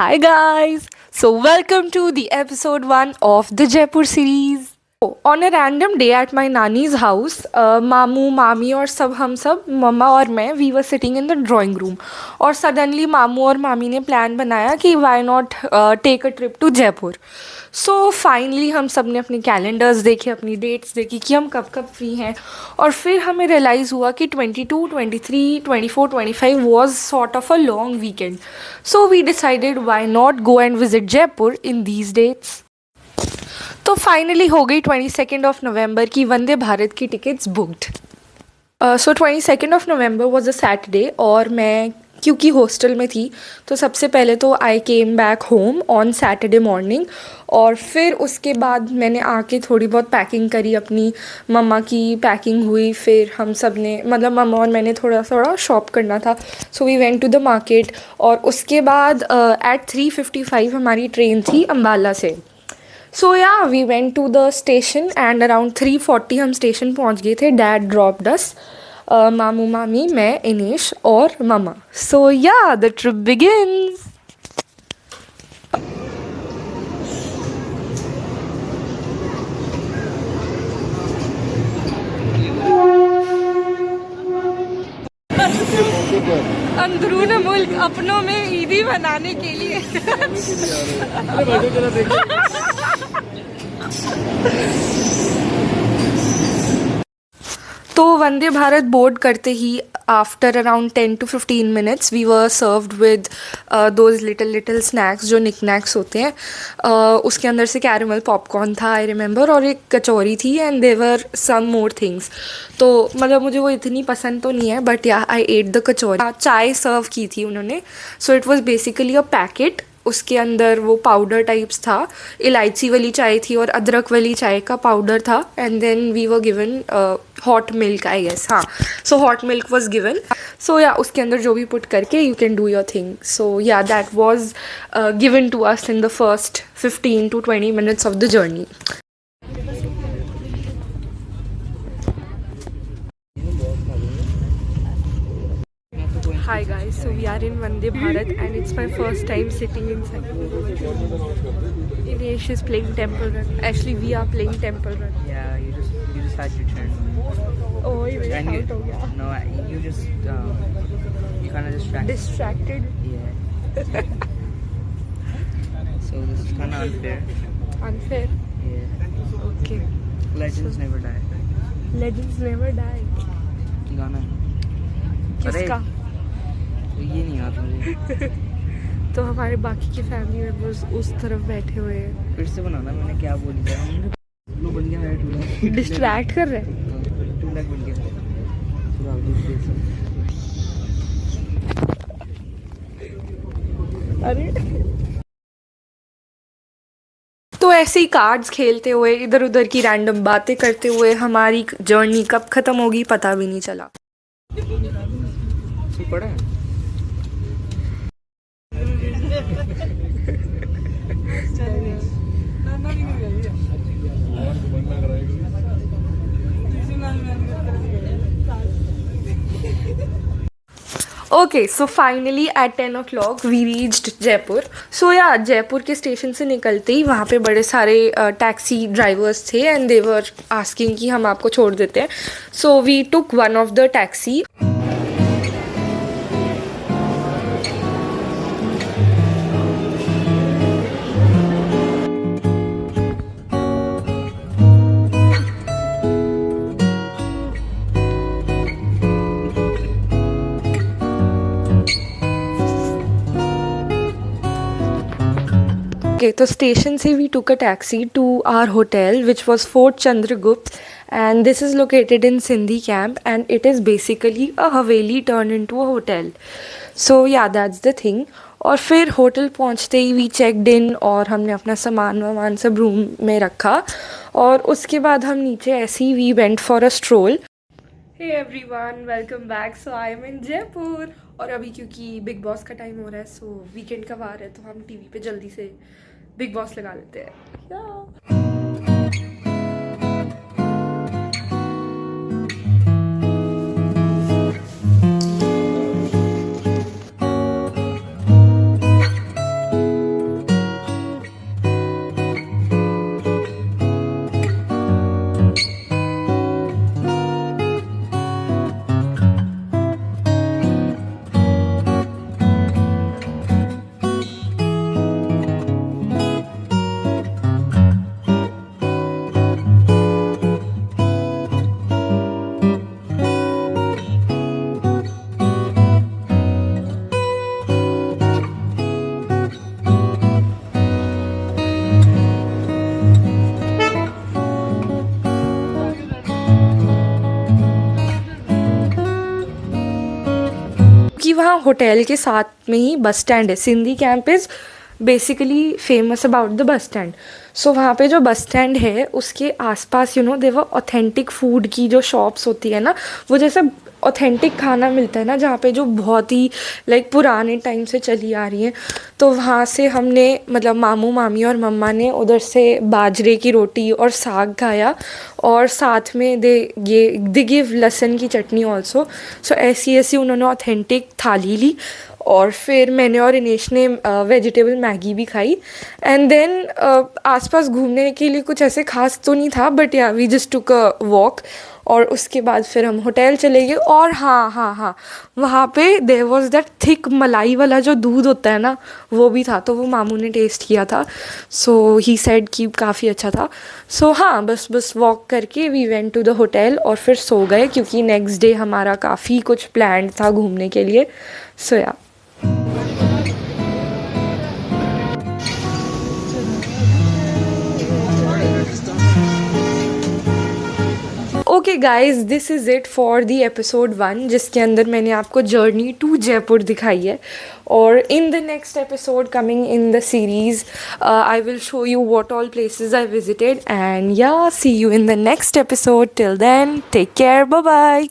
Hi guys! So welcome to the episode 1 of the Jaipur series. On a random day at my nanny's house, मामू मामी और हम सब mama और मैं we were sitting in the drawing room और suddenly मामू और मामी ने प्लान बनाया कि why not take a trip to Jaipur. So finally हम सब ने अपने कैलेंडर्स देखे, अपनी डेट्स देखी कि हम कब कब फ्री हैं. और फिर हमें रियलाइज़ हुआ कि 22, 23, 24, 25 was sort of a long weekend. So we decided why not go and visit Jaipur in these dates. तो फाइनली हो गई 22 ऑफ नवंबर की वंदे भारत की tickets booked. So 22 of November was a Saturday और मैं क्योंकि हॉस्टल में थी तो सबसे पहले तो I came back home on Saturday morning. और फिर उसके बाद मैंने आके थोड़ी बहुत पैकिंग करी, अपनी मम्मा की पैकिंग हुई. फिर हम सब ने मतलब मम्मा और मैंने थोड़ा थोड़ा शॉप करना था. So we went to the market और उसके बाद एट 3:55 हमारी ट्रेन थी अम्बाला से. So yeah we went to the station and around 3:40 हम स्टेशन पहुंच गए थे. डैड ड्रॉप्ड अस, मामू मामी, मैं, इनेश और मम्मा. सो या द ट्रिप बिगिन्स. अंदरून मुल्क अपनों में ईदी बनाने के लिए. तो वंदे भारत बोर्ड करते ही after around 10 to 15 minutes we were served with those little snacks जो निकनैक्स होते हैं. उसके अंदर से कैरेमल पॉपकॉर्न था, आई रिमेंबर, और एक कचौरी थी and they were some more things. तो मतलब मुझे वो इतनी पसंद तो नहीं है बट या आई एट द कचौरी. चाय सर्व की थी उन्होंने. So it was basically a packet. उसके अंदर वो पाउडर टाइप्स था, इलायची वाली चाय थी और अदरक वाली चाय का पाउडर था. And then we were given hot milk, I guess. हाँ, so hot milk was given. So yeah उसके अंदर जो भी पुट करके you can do your thing. So yeah that was given to us in the first 15 to 20 minutes of the journey. Hi guys, so we are in Vande Bharat and it's my first time sitting inside. Inesh is playing Temple Run. Actually, we are playing Temple Run. Yeah, you just had your turn. Oh, ये मेरे And out हो गया. no, you just you kind of Distracted. Yeah. So this is kind of unfair. Unfair. Yeah. Okay. Legends never die. Legends never die. गाना किसका? तो ये नहीं आता मुझे. तो हमारे बाकी के फैमिली मेंबर्स उस तरफ बैठे हुए हैं. फिर से बनाना, मैंने क्या बोल दिया. लो बन गया है 2 लाख. डिस्ट्रैक्ट कर रहे हैं. 2 लाख बन गया. अरे तो ऐसे ही कार्ड्स खेलते हुए, इधर उधर की रैंडम बातें करते हुए हमारी जर्नी कब ख़त्म होगी पता भी नहीं चला. पड़ा है. Okay, so finally at 10 o'clock we reached Jaipur. So yeah Jaipur के स्टेशन से निकलते ही वहाँ पे बड़े सारे टैक्सी ड्राइवर्स थे एंड दे वर आस्किंग कि हम आपको छोड़ देते हैं. So we took one of the taxi. Okay, तो स्टेशन से we took a taxi to our hotel which was Fort Chandragupta and this is located in Sindhi camp and it is basically a haveli turned into a hotel. So yeah, that's the thing. और फिर hotel पहुंचते ही we checked इन और हमने अपना सामान सब room में रखा और उसके बाद हम नीचे ऐसे ही we went for a stroll. Hey everyone, welcome back. So I am in Jaipur और अभी क्योंकि बिग बॉस का टाइम हो रहा है सो वीकेंड का वार है तो हम टीवी पे जल्दी से बिग बॉस लगा लेते हैं. क्योंकि वहाँ होटल के साथ में ही बस स्टैंड है. Sindhi camp is basically famous about the bus stand. So वहाँ पे जो बस स्टैंड है उसके आसपास देवर ऑथेंटिक फूड की जो शॉप्स होती है ना, वो जैसे ऑथेंटिक खाना मिलता है ना जहाँ पे, जो बहुत ही लाइक पुराने टाइम से चली आ रही है. तो वहाँ से हमने मतलब मामू मामी और मम्मा ने उधर से बाजरे की रोटी और साग खाया, और साथ में दे गिव लहसुन की चटनी ऑल्सो. सो ऐसी ऐसी उन्होंने ऑथेंटिक थाली ली, और फिर मैंने और इनेश ने वेजिटेबल मैगी भी खाई. एंड देन आसपास घूमने के लिए कुछ ऐसे खास तो नहीं था, but yeah we just took a walk. और उसके बाद फिर हम होटल चले गए. और हाँ, वहाँ पे देयर वॉज दैट थिक मलाई वाला जो दूध होता है ना, वो भी था. तो वो मामू ने टेस्ट किया था. सो ही सेड कि काफ़ी अच्छा था. सो हाँ, बस वॉक करके we went to the hotel और फिर सो गए, क्योंकि नेक्स्ट डे हमारा काफ़ी कुछ प्लान था घूमने के लिए. सो या okay guys, this is it for the episode 1, जिसके अंदर मैंने आपको जर्नी टू जयपुर दिखाई है. और in the next episode coming in the series I will show you what all places I visited. And yeah see you in the next episode. Till then take care, bye bye.